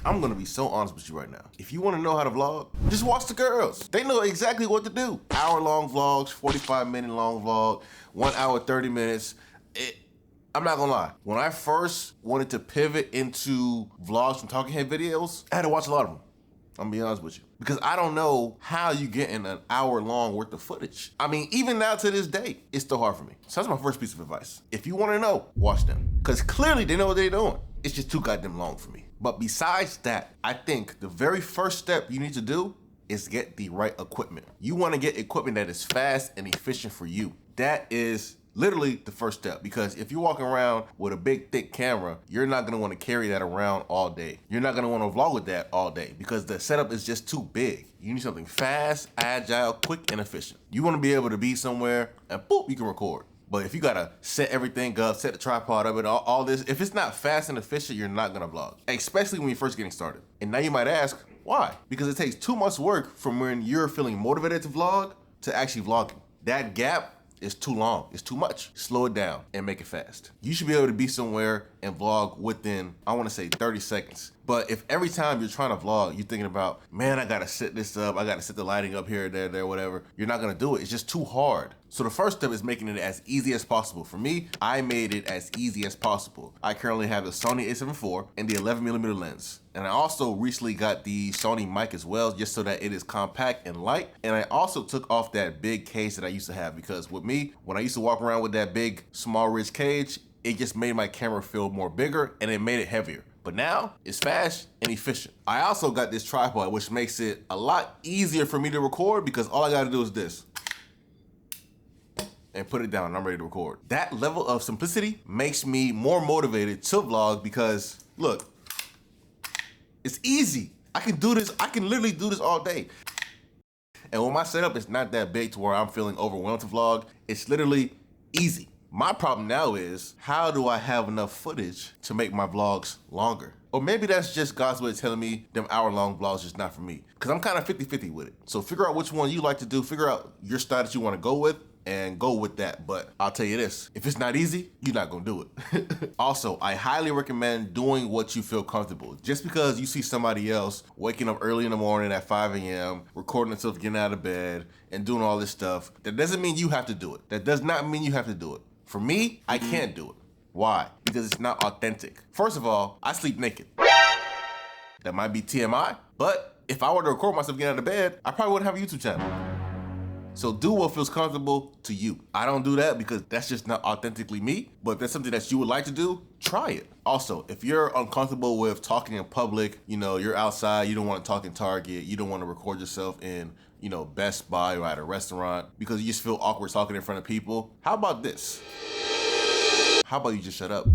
I'm gonna be so honest with you right now. If you wanna know how to vlog, just watch the girls. They know exactly what to do. Hour-long vlogs, 45-minute long vlog, 1 hour, 30 minutes. I'm not gonna lie. When I first wanted to pivot into vlogs and talking head videos, I had to watch a lot of them. I'm gonna be honest with you. Because I don't know how you get in an hour long worth of footage. I mean, even now to this day, it's still hard for me. So that's my first piece of advice. If you wanna know, watch them. Because clearly they know what they're doing. It's just too goddamn long for me. But besides that, I think the very first step you need to do is get the right equipment. You wanna get equipment that is fast and efficient for you. That is literally the first step, because if you're walking around with a big thick camera, you're not gonna wanna carry that around all day. You're not gonna wanna vlog with that all day because the setup is just too big. You need something fast, agile, quick, and efficient. You wanna be able to be somewhere and boop, you can record. But if you gotta set everything up, set the tripod up and all this, if it's not fast and efficient, you're not gonna vlog, especially when you're first getting started. And now you might ask, why? Because it takes too much work from when you're feeling motivated to vlog to actually vlogging. That gap is too long, it's too much. Slow it down and make it fast. You should be able to be somewhere and vlog within, I wanna say 30 seconds. But if every time you're trying to vlog, you're thinking about, man, I gotta set this up, I gotta set the lighting up here, there, whatever, you're not gonna do it. It's just too hard. So the first step is making it as easy as possible. For me, I made it as easy as possible. I currently have the Sony a7 IV and the 11mm lens. And I also recently got the Sony mic as well, just so that it is compact and light. And I also took off that big case that I used to have, because with me, when I used to walk around with that big, small, rich cage, it just made my camera feel more bigger and it made it heavier. But now, it's fast and efficient. I also got this tripod, which makes it a lot easier for me to record, because all I gotta do is this. And put it down and I'm ready to record. That level of simplicity makes me more motivated to vlog because, look, it's easy. I can do this, I can literally do this all day. And when my setup is not that big to where I'm feeling overwhelmed to vlog, it's literally easy. My problem now is, how do I have enough footage to make my vlogs longer? Or maybe that's just God's way of telling me them hour-long vlogs is not for me. Because I'm kind of 50-50 with it. So figure out which one you like to do, figure out your style that you want to go with, and go with that. But I'll tell you this, if it's not easy, you're not gonna do it. Also, I highly recommend doing what you feel comfortable. Just because you see somebody else waking up early in the morning at 5 a.m., recording themselves getting out of bed, and doing all this stuff, that doesn't mean you have to do it. That does not mean you have to do it. For me, I can't do it. Why? Because it's not authentic. First of all, I sleep naked. That might be TMI, but if I were to record myself getting out of bed, I probably wouldn't have a YouTube channel. So do what feels comfortable to you. I don't do that because that's just not authentically me, but if that's something that you would like to do, try it. Also, if you're uncomfortable with talking in public, you know, you're outside, you don't want to talk in Target, you don't want to record yourself in, you know, Best Buy or at a restaurant because you just feel awkward talking in front of people, how about this? How about you just shut up?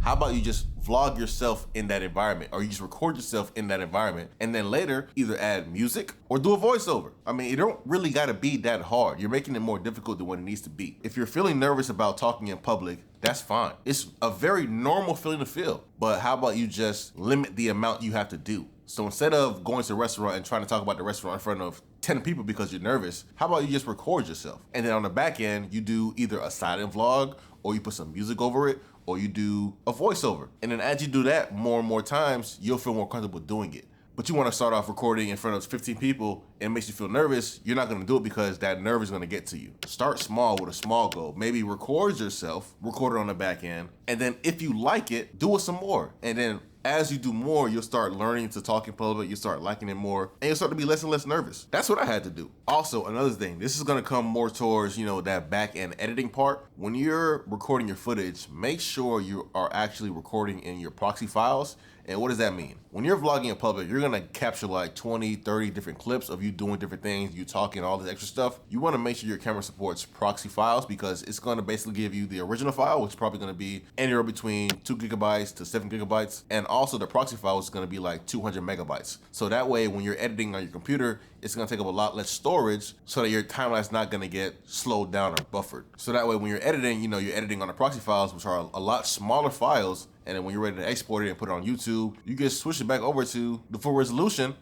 How about you just vlog yourself in that environment, or you just record yourself in that environment and then later either add music or do a voiceover? I mean, it don't really gotta be that hard. You're making it more difficult than what it needs to be. If you're feeling nervous about talking in public, that's fine. It's a very normal feeling to feel, but how about you just limit the amount you have to do? So instead of going to a restaurant and trying to talk about the restaurant in front of 10 people because you're nervous, how about you just record yourself? And then on the back end, you do either a silent vlog, or you put some music over it, or you do a voiceover. And then as you do that more and more times, you'll feel more comfortable doing it. But you wanna start off recording in front of 15 people and it makes you feel nervous, you're not gonna do it because that nerve is gonna get to you. Start small with a small goal. Maybe record yourself, record it on the back end, and then if you like it, do it some more. And then as you do more, you'll start learning to talk in public, you'll start liking it more, and you'll start to be less and less nervous. That's what I had to do. Also, another thing, this is gonna come more towards, you know, that back end editing part. When you're recording your footage, make sure you are actually recording in your proxy files. And what does that mean? When you're vlogging in public, you're gonna capture like 20, 30 different clips of you doing different things, you talking, all this extra stuff. You wanna make sure your camera supports proxy files because it's gonna basically give you the original file, which is probably gonna be anywhere between 2 gigabytes to 7 gigabytes. And also the proxy file is gonna be like 200 megabytes. So that way, when you're editing on your computer, it's gonna take up a lot less storage so that your timeline's not gonna get slowed down or buffered. So that way, when you're editing, you know, you're editing on the proxy files, which are a lot smaller files. And then when you're ready to export it and put it on YouTube, you just switch it back over to the full resolution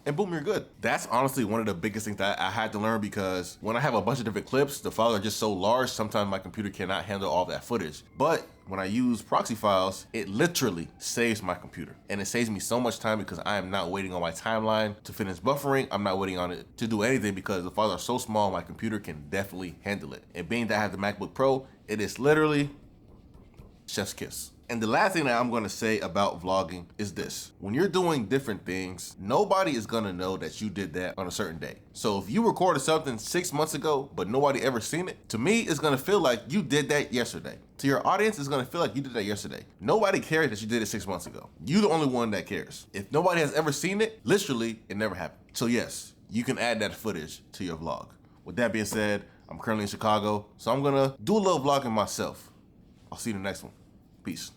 and boom, you're good. That's honestly one of the biggest things that I had to learn, because when I have a bunch of different clips, the files are just so large, sometimes my computer cannot handle all that footage. But when I use proxy files, it literally saves my computer. And it saves me so much time because I am not waiting on my timeline to finish buffering. I'm not waiting on it to do anything because the files are so small, my computer can definitely handle it. And being that I have the MacBook Pro, it is literally chef's kiss. And the last thing that I'm gonna say about vlogging is this. When you're doing different things, nobody is gonna know that you did that on a certain day. So if you recorded something 6 months ago, but nobody ever seen it, to me, it's gonna feel like you did that yesterday. To your audience, it's gonna feel like you did that yesterday. Nobody cares that you did it 6 months ago. You're the only one that cares. If nobody has ever seen it, literally, it never happened. So yes, you can add that footage to your vlog. With that being said, I'm currently in Chicago, so I'm gonna do a little vlogging myself. I'll see you in the next one. Peace.